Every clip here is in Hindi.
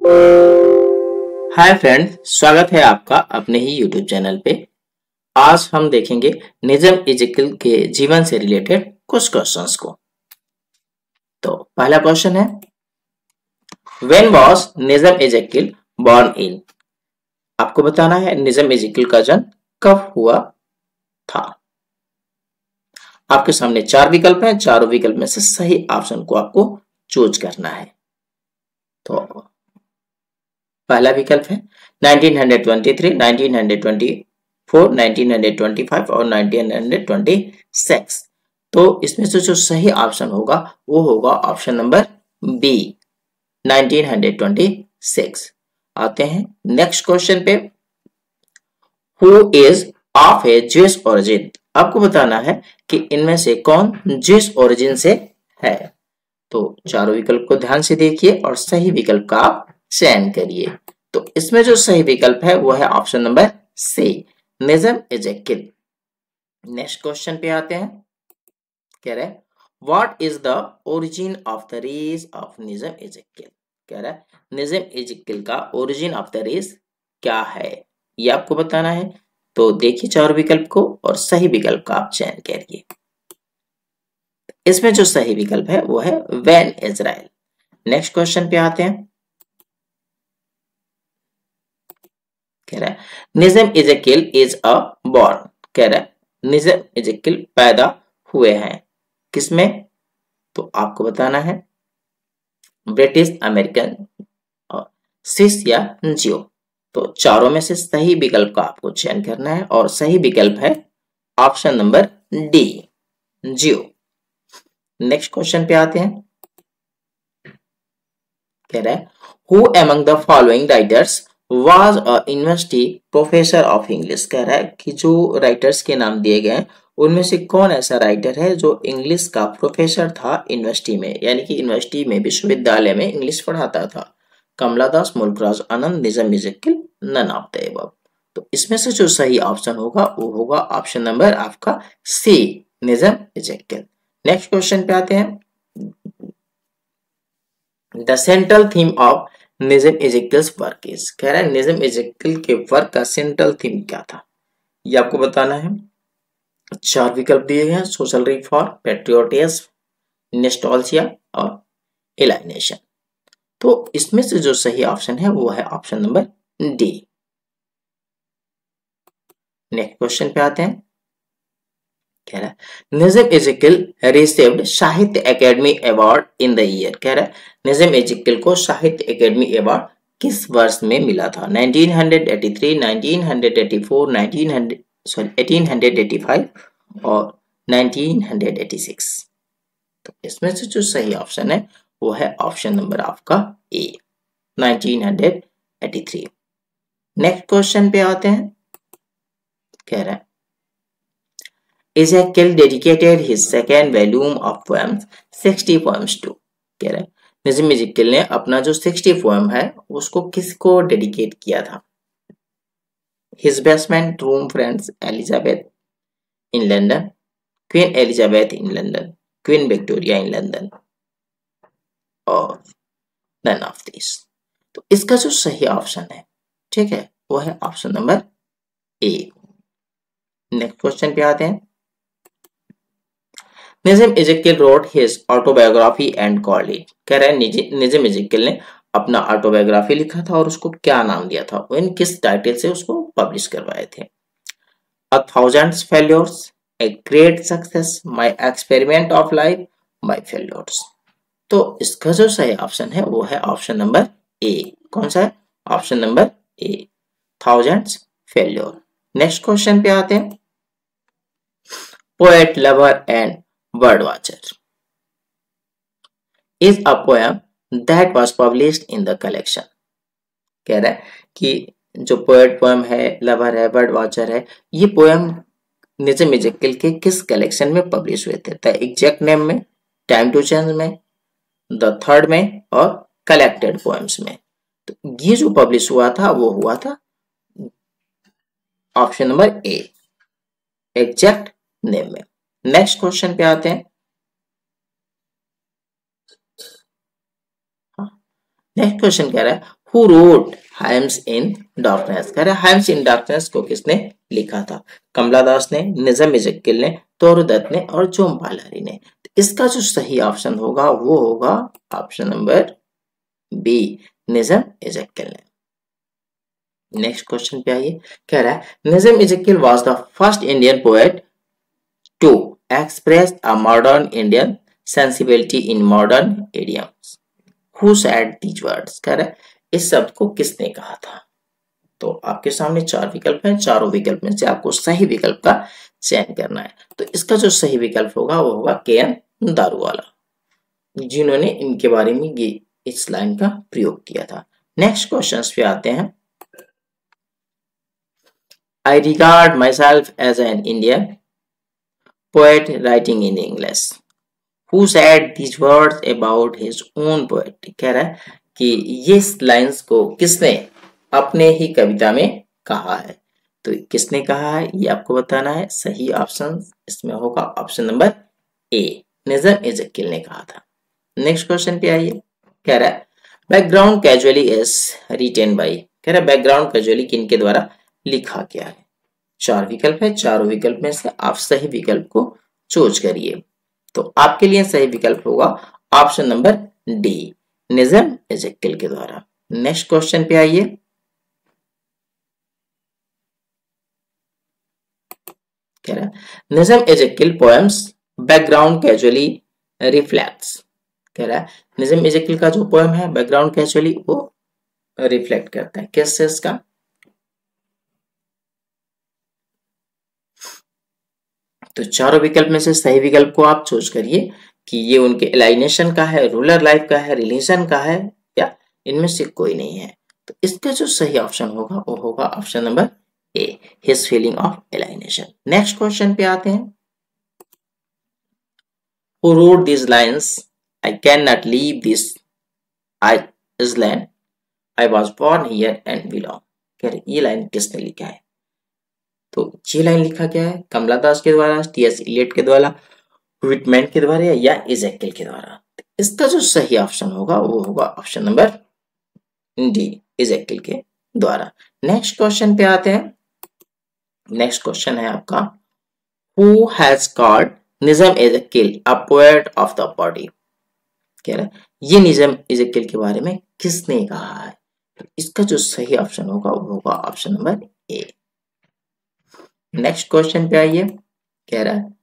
हाय फ्रेंड्स, स्वागत है आपका अपने ही यूट्यूब चैनल पे। आज हम देखेंगे निजम इजकिल के जीवन से रिलेटेड कुछ क्वेश्चंस को। तो पहला क्वेश्चन है, व्हेन वाज निजम इजकिल बॉर्न इन? आपको बताना है निजम इजकिल का जन्म कब हुआ था। आपके सामने चार विकल्प हैं, चारों विकल्प में से सही ऑप्शन को आपको चूज करना है। तो पहला विकल्प है 1923, 1924, 1925 और 1926। तो इसमें से जो सही ऑप्शन होगा वो होगा ऑप्शन नंबर बी, 1926। आते हैं नेक्स्ट क्वेश्चन पे, who is of A Jewish origin? आपको बताना है कि इनमें से कौन ज्यूइश ओरिजिन से है। तो चारों विकल्प को ध्यान से देखिए और सही विकल्प का आप चयन करिए। तो इसमें जो सही विकल्प है वो है option number C, Nissim Ezekiel. Next question पे आते हैं, कह रहे what is the origin of the race of Nissim Ezekiel? कह रहा है निजम इजकिल का ओरिजिन ऑफ द रेस क्या है, ये आपको बताना है। तो देखिए चार विकल्प को और सही विकल्प का आप चयन करिए। इसमें जो सही विकल्प है वो है वेन इजराइल। नेक्स्ट क्वेश्चन पे आते हैं, कह रहा है निजम इजकिल इज अ बॉर्न। कह रहा है निजम इजकिल पैदा हुए हैं किसमें? तो आपको बताना है ब्रिटिश, अमेरिकन और स्विस या जियो। तो चारों में से सही विकल्प का आपको चयन करना है और सही विकल्प है ऑप्शन नंबर डी, जियो। नेक्स्ट क्वेश्चन पे आते हैं, कह रहा है who among the following writers was a university professor of English? कह रहा है कि जो राइटर्स के नाम दिए गए उनमें से कौन ऐसा राइटर है जो इंग्लिश का प्रोफेसर था यूनिवर्सिटी में, यानी कि यूनिवर्सिटी में, विश्वविद्यालय में इंग्लिश पढ़ाता था। कमला दास, मुल्कराज आनंद, निजम इजकिल, नन ऑफ द अबव। तो इसमें से जो सही ऑप्शन होगा वो होगा ऑप्शन नंबर आपका सी, निजम इजकिल। नेक्स्ट क्वेश्चन पे आते हैं, the central theme of Nissim Ezekiel's work is? कह रहा है निजम इजकिल के वर्क का सेंट्रल थीम क्या था, ये आपको बताना है। चार विकल्प दिए गए हैं, सोशल रिफॉर्म, पेट्रियोटिज्म, नॉस्टैल्जिया और एलाइनेशन। तो इसमें से जो सही ऑप्शन है वो है option number D. Next question पे आते हैं, कह रहा है निजम इजकिल रिसीव्ड साहित्य academy award in the year? कह रहा है निजम इजकिल को साहित्य एकेडमी अवार्ड किस वर्ष में मिला था? 1983, 1984, 1885 और 1986। तो इसमें से जो सही ऑप्शन है वो है ऑप्शन नंबर आपका ए, 1983। नेक्स्ट क्वेश्चन पे आते हैं, कह रहा है Ezekiel dedicated his second volume of poems 60 poems to? कह रहा है निजम इजकिल ने अपना जो 60 पोएम है उसको किसको डेडिकेट किया था? His basement room friends Elizabeth in London, Queen Elizabeth in London, Queen Victoria in London और none of these। तो इसका जो सही ऑप्शन है, ठीक है, वो है option number A. Next question पे आते हैं, Nissim Ezekiel wrote his autobiography and called it? कह रहा है निजम इजकिल ने अपना ऑटोबायोग्राफी लिखा था और उसको क्या नाम दिया था, वो किस टाइटल से उसको पब्लिश करवाए थे? A thousands failures, a great success, my experiment of life, my failures. तो इसका जो सही ऑप्शन है वो है ऑप्शन नंबर ए। कौन सा है? ऑप्शन नंबर ए, थाउजेंड्स फेल्योर। नेक्स्ट क्वेश्चन पे आते हैं, poet, lover and bird watcher is a poem that was published in the collection? कह रहा है कि जो पोएट, पोएम है, लवर है, बर्ड वॉचर है, ये पोएम निजम इजकिल के किस कलेक्शन में पब्लिश हुए थे? द एग्जैक्ट नेम में, टाइम टू चेंज में, द थर्ड में और कलेक्टेड पोएम्स में। तो ये जो पब्लिश हुआ था वो हुआ था ऑप्शन नंबर ए, एग्जैक्ट नेम में। नेक्स्ट क्वेश्चन पे आते हैं, नेक्स्ट क्वेश्चन कह रहा है who wrote hymns in darkness, कह रहे हाइम्स इन डार्कनेस को किसने लिखा था? कमला दास ने, निज़म इजक्किल ने, तोरदत्त ने और जोमपाल हरी ने। तो इसका जो सही ऑप्शन होगा वो होगा option number B, Nissim Ezekiel ने। नेक्स्ट क्वेश्चन पे आइए, कह रहा है Nissim Ezekiel was the first Indian poet to express a modern Indian sensibility in modern idioms. Who said these words, कह रहा है इस शब्द को किसने कहा था? तो आपके सामने चार विकल्प हैं, चारों विकल्प में से आपको सही विकल्प का चयन करना है। तो इसका जो सही विकल्प होगा वो होगा के.एन. दारूवाला, जिन्होंने इनके बारे में ये इस लाइन का प्रयोग किया था। नेक्स्ट क्वेश्चन पे आते हैं। I regard myself as an Indian poet writing in English. Who said these words about his own poetry? कह रहा है कि ये लाइंस को किसने अपने ही कविता में कहा है? तो किसने कहा है ये आपको बताना है। सही ऑप्शन इसमें होगा ऑप्शन नंबर ए, निज़म इजक्किल ने कहा था। नेक्स्ट क्वेश्चन पे आइए, कह रहा है background casually is written by, कह रहा है बैकग्राउंड कैजुअली किनके द्वारा लिखा गया है? चार विकल्प है, चारों विकल्प में से आप सही विकल्प को चूज करिए। तो आपके लिए सही विकल्प होगा ऑप्शन नंबर डी, निज़म इजक्किल के द्वारा। नेक्स्ट क्वेश्चन पे आइए, कह रहा है Nissim इजक्किल poems background casually reflects, कह रहा है निज़म इजक्किल का जो पोएम है बैकग्राउंड कैजुअली वो रिफ्लेक्ट करता है किस चीज का? तो चारों विकल्प में से सही विकल्प को आप चूज करिए कि ये उनके एलाइनेशन का है, रूरल लाइफ का है, रिलीजन का है, या इनमें से कोई नहीं है। तो इसका जो सही ऑप्शन होगा वो होगा option number A, his feeling of alienation. Next question पे आते हैं। Who wrote these lines? I cannot leave this island. I was born here and belong. कह रहे ये लाइन किसने लिखा है? तो ये लाइन लिखा गया है कमला दास के द्वारा, टी.एस. इलियट के द्वारा, विटमैन के द्वारा या इजक्किल के द्वारा। इसका जो सही ऑप्शन होगा वो होगा ऑप्शन नंबर डी, इजक्किल के द्वारा। नेक्स्ट क्वेश्चन पे आते हैं। नेक्स्ट क्वेश्चन है आपका, who has called Nissim Ezekiel a poet of the body? कह रहा है ये निज़म इजक्किल के बारे में किसने कहा है? इसका जो सही ऑप्शन होगा वो होगा option number A. Next question पे आइए, कह रहा है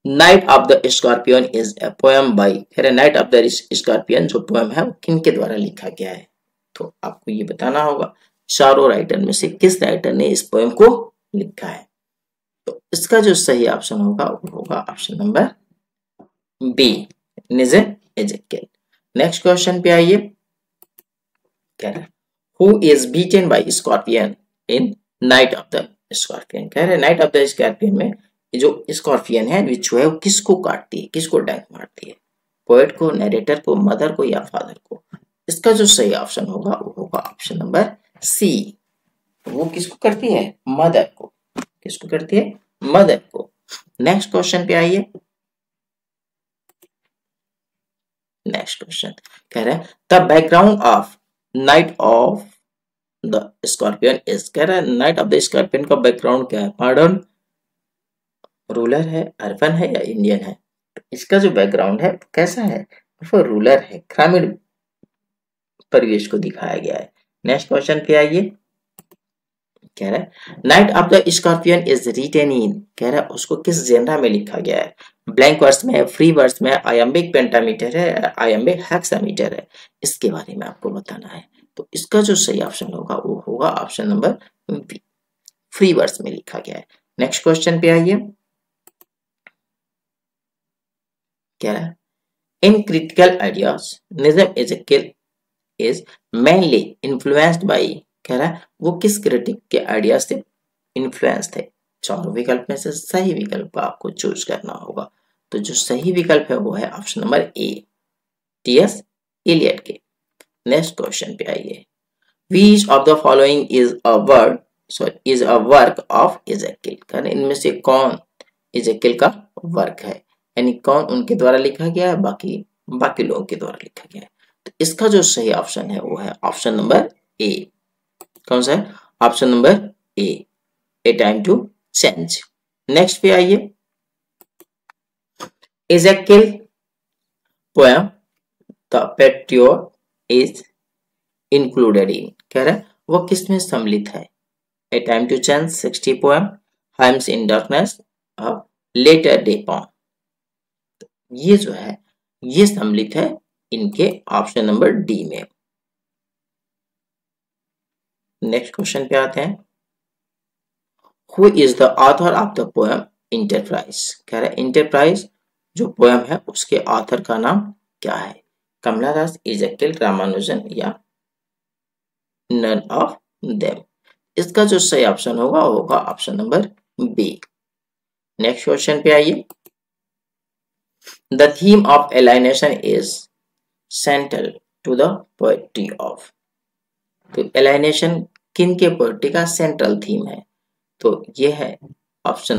night of the scorpion is a poem by, कह रहा है नाइट ऑफ द स्कॉर्पियन जो पोएम है वो किनके द्वारा लिखा गया है? तो आपको ये बताना होगा चारों राइटर में से किस राइटर ने इस पोएम को लिखा है। तो इसका जो सही ऑप्शन होगा वो होगा option number B, Nissim Ezekiel. Next question पे आइए, कह रहा है who is beaten by scorpion in night of the scorpion? कह रहे नाइट ऑफ द स्कॉर्पियन में जो स्कॉर्पियन है बिच्छू है वो किसको काटती है, किसको डंक मारती है? पोएट को, नरेटर को, मदर को या फादर को? इसका जो सही ऑप्शन होगा वो होगा ऑप्शन नंबर सी, वो किसको करती है? मदर को। किसको करती है? मदर को। नेक्स्ट क्वेश्चन पे आइए। नेक्स्ट क्वेश्चन कह रहा है the background of night of the scorpion is, कह रहा है नाइट ऑफ द स्कॉर्पियन का बैकग्राउंड क्या है? मॉडर्न, रूरल है, अर्बन है या इंडियन है? इसका जो बैकग्राउंड है कैसा है? वो रूरल है, ग्रामीण परिवेश को दिखाया गया है। नेक्स्ट क्वेश्चन पे आइए, कह रहा है night of the scorpion is written in, कह रहा है उसको किस जेनरा में लिखा गया है? ब्लैंक वर्स में, फ्री वर्स में, आयम्बिक पेंटामीटर है, आयम्बिक हेक्सामीटर है? इसके बारे में आपको बताना है। तो इसका जो सही ऑप्शन होगा वो होगा option number B, free verse में लिखा गया है। नेक्स्ट क्वेश्चन पे आइए, कह रहा है in critical ideas Nissim Ezekiel is mainly influenced by, कह रहा है वो किस क्रिटिक के आइडिया से इन्फ्लुएंस थे? चारों विकल्प में से सही विकल्प आपको चूज करना होगा। तो जो सही विकल्प है वो है option number A, T S. Eliot के। नेक्स्ट क्वेश्चन पे आइए, which of the following is a word is a work of Ezekiel? कह रहे इनमें से कौन इजक्किल का वर्क है, यानी कौन उनके द्वारा लिखा गया है, बाकी लोगों के द्वारा लिखा गया है? तो इसका जो सही ऑप्शन है वो है ऑप्शन नंबर ए। कौन सा है? Option number A time to change. Next पे आइए, Ezekiel poem the patriot is included in, कह रहा है वो किसमें सम्मिलित है? A time to change, 60 poem, hymns in darkness, latter day poem. ये जो है ये सम्मिलित है इनके ऑप्शन नंबर डी में। नेक्स्ट क्वेश्चन पे आते हैं, who is the author of the poem enterprise, कह रहा है इंटरप्राइज जो पोएम है उसके ऑथर का नाम क्या है? कमला दास, इज़ेकिएल, रामानुजन या नन ऑफ देम। इसका जो सही ऑप्शन होगा वो होगा option number B. Next question पे आइए, the theme of alienation is central to the poetry of. तो एलाइनेशन किन के पोएट्री का सेंट्रल थीम है? तो ये है ऑप्शन